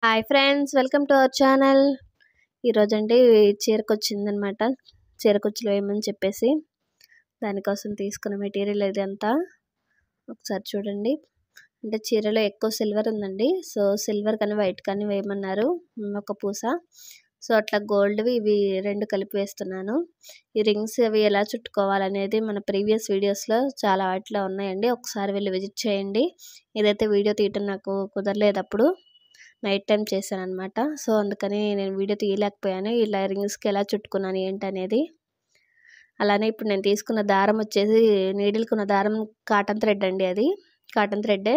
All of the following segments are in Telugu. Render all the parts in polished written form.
Hi friends, welcome to our channel. ఈరోజండి చీరకొచ్చిందనమాట. చీరకుచ్చులు వేయమని చెప్పేసి దానికోసం తీసుకున్న మెటీరియల్ ఇదంతా ఒకసారి చూడండి. అంటే చీరలో ఎక్కువ సిల్వర్ ఉందండి. సో సిల్వర్ కానీ వైట్ కానీ వేయమన్నారు ఒక పూస. సో అట్లా గోల్డ్వి ఇవి రెండు కలిపి వేస్తున్నాను. ఈ రింగ్స్ అవి ఎలా చుట్టుకోవాలనేది మన ప్రీవియస్ వీడియోస్లో చాలా వాటిలో ఉన్నాయండి. ఒకసారి వెళ్ళి విజిట్ చేయండి. ఇదైతే వీడియో తీయటం నాకు కుదరలేదు, అప్పుడు నైట్ టైం చేశాను అనమాట. సో అందుకని నేను వీడియో తీయలేకపోయాను. ఇలా రింగ్స్కి ఎలా చుట్టుకున్నాను ఏంటనేది. అలానే ఇప్పుడు నేను తీసుకున్న దారం వచ్చేసి నీడిల్కున్న దారం కాటన్ థ్రెడ్ అండి. అది కాటన్ థ్రెడ్డే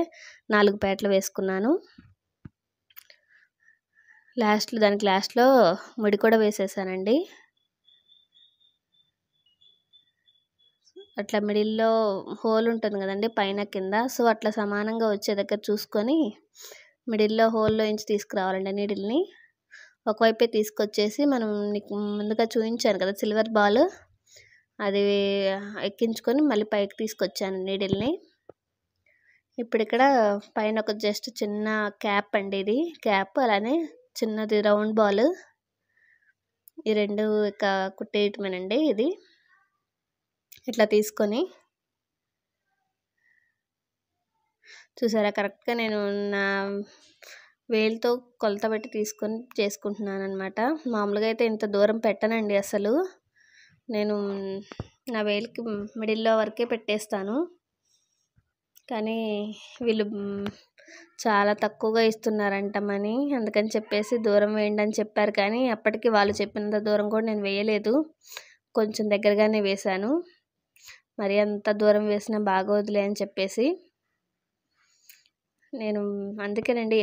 4 పేటలు వేసుకున్నాను. దానికి లాస్ట్లో ముడి కూడా వేసేసానండి. అట్లా మిడిల్లో హోల్ ఉంటుంది కదండి, పైన కింద. సో అట్లా సమానంగా వచ్చే దగ్గర చూసుకొని మిడిల్లో హోల్లో నుంచి తీసుకురావాలండి నీడిల్ని. ఒకవైపే తీసుకొచ్చేసి మనం ముందుగా చూపించాను కదా సిల్వర్ బాల్, అది ఎక్కించుకొని మళ్ళీ పైకి తీసుకొచ్చాను నీడిల్ని. ఇప్పుడు ఇక్కడ పైన ఒక జస్ట్ చిన్న క్యాప్ అండి, ఇది క్యాప్. అలానే చిన్నది రౌండ్ బాల్. ఈ రెండు ఇక కుట్టేయటమేనండి. ఇది ఇట్లా తీసుకొని చూసారా, కరెక్ట్గా నేను నా వేలుతో కొలత పెట్టి తీసుకొని చేసుకుంటున్నాను అనమాట. మామూలుగా అయితే ఇంత దూరం పెట్టనండి అసలు. నేను నా వేలికి మిడిల్లో వరకే పెట్టేస్తాను. కానీ వీళ్ళు చాలా తక్కువగా ఇస్తున్నారంట మనీ. అందుకని చెప్పేసి దూరం వేయండి అని చెప్పారు. కానీ అప్పటికి వాళ్ళు చెప్పినంత దూరం కూడా నేను వేయలేదు, కొంచెం దగ్గరగానే వేశాను. మరి అంత దూరం వేసినా బాగోదులే అని చెప్పేసి నేను అందుకేనండి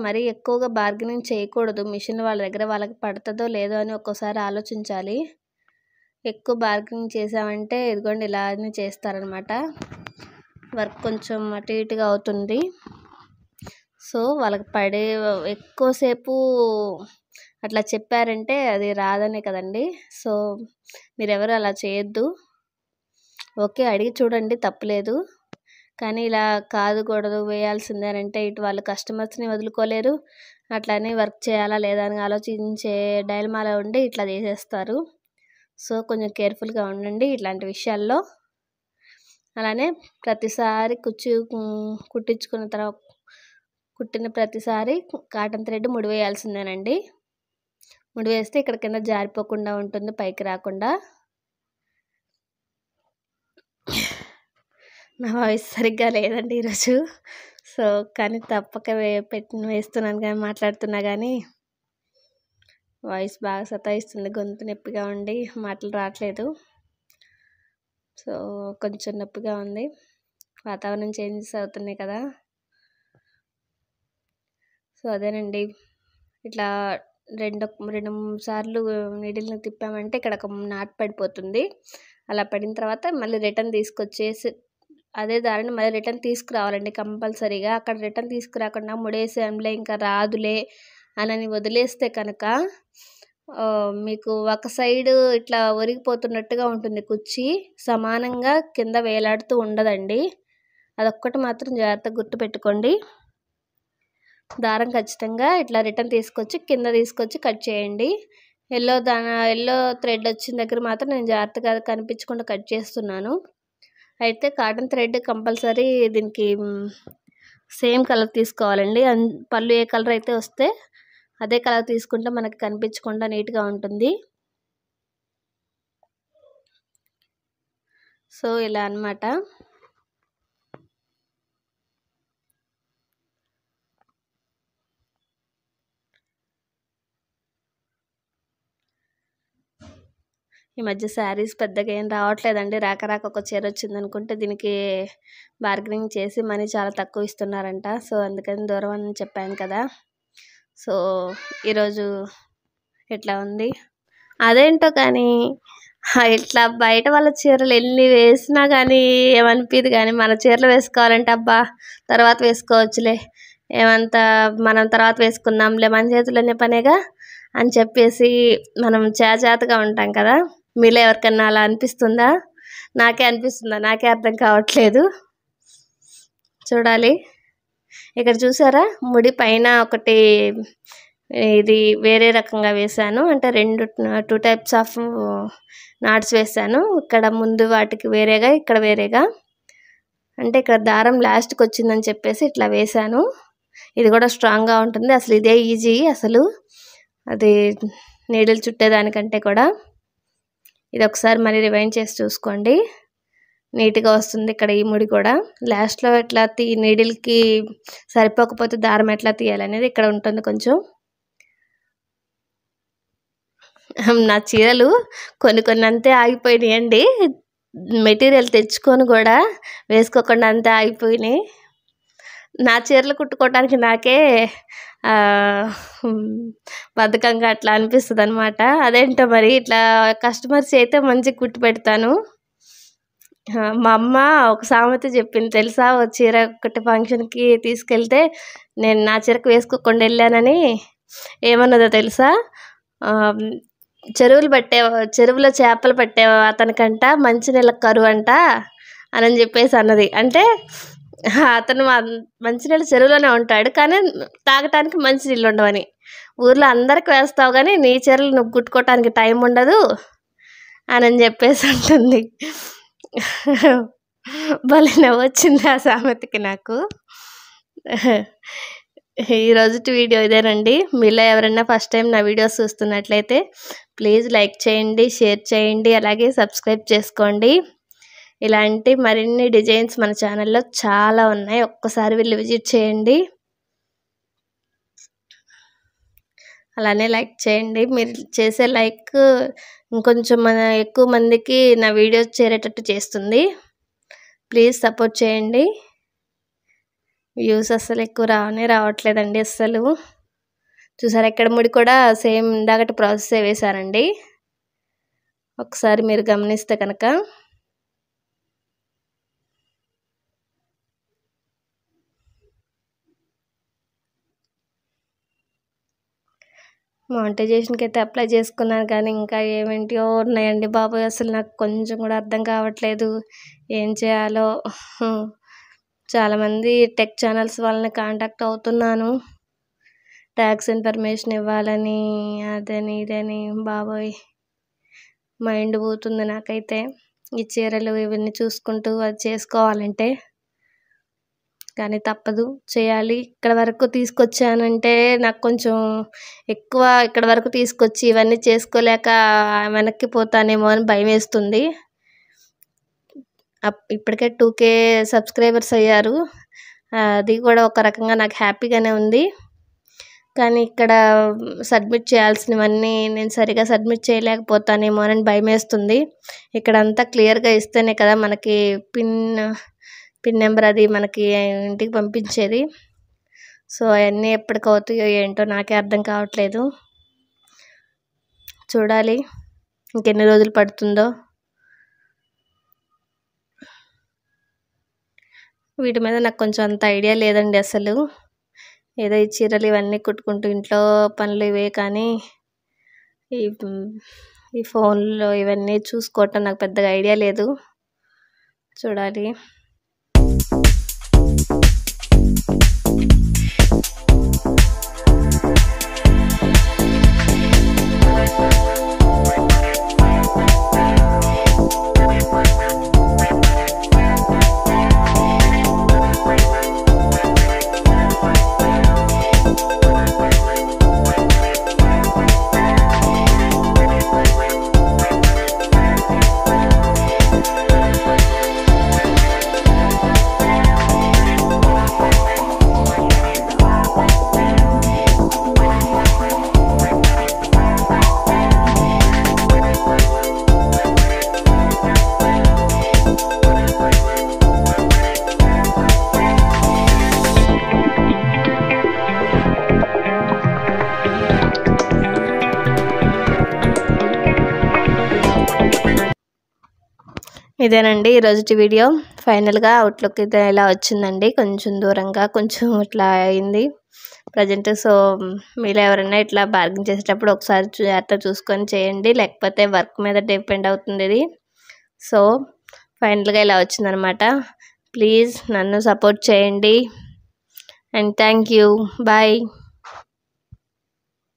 మరీ ఎక్కువగా బార్గెనింగ్ చేయకూడదు. మిషన్ వాళ్ళ దగ్గర వాళ్ళకి పడుతుందో లేదో అని ఒక్కోసారి ఆలోచించాలి. ఎక్కువ బార్గెనింగ్ చేసామంటే ఇదిగోండి ఇలానే చేస్తారనమాట. వర్క్ కొంచెం అటు ఇటుగా అవుతుంది. సో వాళ్ళకి ఎక్కువసేపు అట్లా చెప్పారంటే అది రాదనే కదండి. సో మీరెవరు అలా చేయొద్దు. ఓకే, అడిగి చూడండి, తప్పులేదు. కానీ ఇలా కాదుకూడదు వేయాల్సిందే అని అంటే ఇటు వాళ్ళు కస్టమర్స్ని వదులుకోలేరు. అట్లానే వర్క్ చేయాలా లేదా అని ఆలోచించే డైలమాలో ఉండి ఇట్లా చేసేస్తారు. సో కొంచెం కేర్ఫుల్గా ఉండండి ఇట్లాంటి విషయాల్లో. అలానే ప్రతిసారి కుట్టించుకున్న తర్వాత కుట్టిన ప్రతిసారి కాటన్ థ్రెడ్ ముడి వేయాల్సిందేనండి. ముడి వేస్తే ఇక్కడ కింద జారిపోకుండా ఉంటుంది, పైకి రాకుండా. నా వాయిస్ సరిగ్గా లేదండి ఈరోజు. సో కానీ తప్పక వేస్తున్నాను, కానీ మాట్లాడుతున్నా కానీ వాయిస్ బాగా సతాయిస్తుంది. గొంతు నొప్పిగా ఉండి మాటలు రావట్లేదు. సో కొంచెం నొప్పిగా ఉంది. వాతావరణం చేంజెస్ అవుతున్నాయి కదా. సో అదేనండి, ఇట్లా రెండు 3 సార్లు నీడిల్ని తిప్పామంటే ఇక్కడ ఒక నాట్ పడిపోతుంది. అలా పడిన తర్వాత మళ్ళీ రిటర్న్ తీసుకొచ్చేసి అదే దారిని మళ్ళీ రిటర్న్ తీసుకురావాలండి కంపల్సరీగా. అక్కడ రిటర్న్ తీసుకురాకుండా ముడేసాంలే ఇంకా రాదులే అని వదిలేస్తే కనుక మీకు ఒక సైడు ఇట్లా ఒరిగిపోతున్నట్టుగా ఉంటుంది కుర్చీ, సమానంగా కింద వేలాడుతూ ఉండదండి. అదొక్కటి మాత్రం జాగ్రత్తగా గుర్తుపెట్టుకోండి. దారం ఖచ్చితంగా ఇట్లా రిటర్న్ కింద తీసుకొచ్చి కట్ చేయండి. ఎల్లో థ్రెడ్ వచ్చిన దగ్గర మాత్రం నేను జాగ్రత్తగా కనిపించకుండా కట్ చేస్తున్నాను. అయితే కాటన్ థ్రెడ్ కంపల్సరీ దీనికి సేమ్ కలర్ తీసుకోవాలండి. పళ్ళు ఏ కలర్ అయితే వస్తే అదే కలర్ తీసుకుంటే మనకి కనిపించకుండా నీట్గా ఉంటుంది. సో ఇలా అన్నమాట. ఈ మధ్య శారీస్ పెద్దగా ఏం రావట్లేదండి. రాక ఒక చీర వచ్చింది అనుకుంటే దీనికి బార్గెనింగ్ చేసి మనీ చాలా తక్కువ ఇస్తున్నారంట. సో అందుకని దూరం అని చెప్పాను కదా. సో ఈరోజు ఎట్లా ఉంది అదేంటో కానీ ఇట్లా బయట వాళ్ళ చీరలు ఎన్ని వేసినా కానీ ఏమనిపించదు. కానీ మన చీరలు వేసుకోవాలంటే అబ్బా తర్వాత వేసుకోవచ్చులే, మనం తర్వాత వేసుకుందాంలే, మన చేతుల్లోనే పనేగా అని చెప్పేసి మనం చేతగా ఉంటాం కదా. మీలో ఎవరికన్నా అలా అనిపిస్తుందా? నాకే అనిపిస్తుందా? నాకే అర్థం కావట్లేదు. చూడాలి. ఇక్కడ చూసారా ముడి పైన ఒకటి ఇది వేరే రకంగా వేశాను, అంటే 2 టైప్స్ ఆఫ్ నాట్స్ వేశాను. ఇక్కడ ముందు వాటికి వేరేగా, ఇక్కడ వేరేగా, అంటే ఇక్కడ దారం లాస్ట్కి వచ్చిందని చెప్పేసి ఇట్లా వేశాను. ఇది కూడా స్ట్రాంగ్గా ఉంటుంది. అసలు ఇదే ఈజీ, అసలు అది నీడిల్ చుట్టేదానికంటే కూడా. ఇది ఒకసారి మళ్ళీ రివైండ్ చేసి చూసుకోండి, నీట్గా వస్తుంది. ఇక్కడ ఈ ముడి కూడా లాస్ట్లో ఎట్లా నీడిల్కి సరిపోకపోతే దారం ఎట్లా తీయాలనేది ఇక్కడ ఉంటుంది కొంచెం. నా చీరలు కొన్ని అంతే ఆగిపోయినాయండి, మెటీరియల్ తెచ్చుకొని కూడా వేసుకోకుండా అంతే ఆగిపోయినాయి. నా చీరలు కుట్టుకోవడానికి నాకే బద్ధకంగా అట్లా అనిపిస్తుంది అనమాట. అదేంటో మరి ఇట్లా కస్టమర్స్ అయితే మంచిగా కుట్టి పెడతాను. మా అమ్మ ఒక సామెత చెప్పింది తెలుసా, ఒక చీర ఒకటి ఫంక్షన్కి తీసుకెళ్తే నేను నా చీరకు వేసుకోకుండా వెళ్ళానని. ఏమన్నదో తెలుసా, చెరువులో చేపలు పట్టే అతనికంట మంచినీళ్ళ కరువు అంట అని చెప్పేసి అన్నది. అంటే అతను మంచినీళ్ళ చెరువులోనే ఉంటాడు, కానీ తాగటానికి మంచినీళ్ళు ఉండవని. ఊర్లో అందరికి వేస్తావు కానీ నీ చీరలు నువ్వు కుట్టుకోవటానికి టైం ఉండదు అని చెప్పేసి అంటుంది. భలే నవ్వొచ్చింది ఆ సామెతకి నాకు. ఈరోజు వీడియో ఇదేనండి. మీలో ఎవరైనా ఫస్ట్ టైం నా వీడియోస్ చూస్తున్నట్లయితే ప్లీజ్ లైక్ చేయండి, షేర్ చేయండి, అలాగే సబ్స్క్రైబ్ చేసుకోండి. ఇలాంటి మరిన్ని డిజైన్స్ మన ఛానల్లో చాలా ఉన్నాయి, ఒక్కసారి వెళ్ళి విజిట్ చేయండి. అలానే లైక్ చేయండి. మీరు చేసే లైక్ ఇంకొంచెం ఎక్కువ మందికి నా వీడియోస్ చేరేటట్టు చేస్తుంది. ప్లీజ్ సపోర్ట్ చేయండి. వ్యూస్ అస్సలు ఎక్కువ రావట్లేదండి అస్సలు. చూసారా, ఎక్కడ ముడి కూడా సేమ్ ఇందాకటి ప్రాసెస్ వేశారండి. ఒకసారి మీరు గమనిస్తే కనుక మానిటైజేషన్కి అయితే అప్లై చేసుకున్నాను, కానీ ఇంకా ఏమేంటియో ఉన్నాయండి బాబోయ్. అసలు నాకు కొంచెం కూడా అర్థం కావట్లేదు ఏం చేయాలో. చాలామంది టెక్ ఛానల్స్ వాళ్ళని కాంటాక్ట్ అవుతున్నాను, ట్యాక్స్ ఇన్ఫర్మేషన్ ఇవ్వాలని, అదని ఇదని. బాబోయ్ మైండ్ పోతుంది నాకైతే ఈ చీరలు ఇవన్నీ చూసుకుంటూ అది చేసుకోవాలంటే. కానీ తప్పదు, చేయాలి. ఇక్కడ వరకు తీసుకొచ్చానంటే నాకు కొంచెం ఎక్కువ, ఇక్కడ వరకు తీసుకొచ్చి ఇవన్నీ చేసుకోలేక వెనక్కి పోతానేమో అని భయం వేస్తుంది. ఇప్పటికే 2K సబ్స్క్రైబర్స్ అయ్యారు, అది కూడా ఒక రకంగా నాకు హ్యాపీగానే ఉంది. కానీ ఇక్కడ సబ్మిట్ చేయాల్సినవన్నీ నేను సరిగా సబ్మిట్ చేయలేకపోతానేమో అని భయం వేస్తుంది. ఇక్కడ అంతా క్లియర్గా ఇస్తేనే కదా మనకి పిన్ నెంబర్ అది మనకి ఇంటికి పంపించేది. సో అవన్నీ ఎప్పటికవుతాయో ఏంటో నాకే అర్థం కావట్లేదు. చూడాలి ఇంకెన్ని రోజులు పడుతుందో. వీటి మీద నాకు కొంచెం అంత ఐడియా లేదండి అసలు. ఏదో ఈ చీరలు ఇవన్నీ కుట్టుకుంటూ ఇంట్లో పనులు ఇవే, కానీ ఈ ఫోన్లో ఇవన్నీ చూసుకోవటం నాకు పెద్దగా ఐడియా లేదు. చూడాలి. ఇదేనండి ఈరోజు వీడియో. ఫైనల్గా అవుట్లుక్ అయితే ఇలా వచ్చిందండి, కొంచెం దూరంగా కొంచెం ఇట్లా అయింది ప్రజెంట్. సో మీరు ఎవరైనా ఇట్లా బార్గెన్ చేసేటప్పుడు ఒకసారి జాగ్రత్తగా చూసుకొని చేయండి, లేకపోతే వర్క్ మీద డిపెండ్ అవుతుంది ఇది. సో ఫైనల్గా ఇలా వచ్చిందనమాట. ప్లీజ్ నన్ను సపోర్ట్ చేయండి, అండ్ థ్యాంక్ యూ. బాయ్.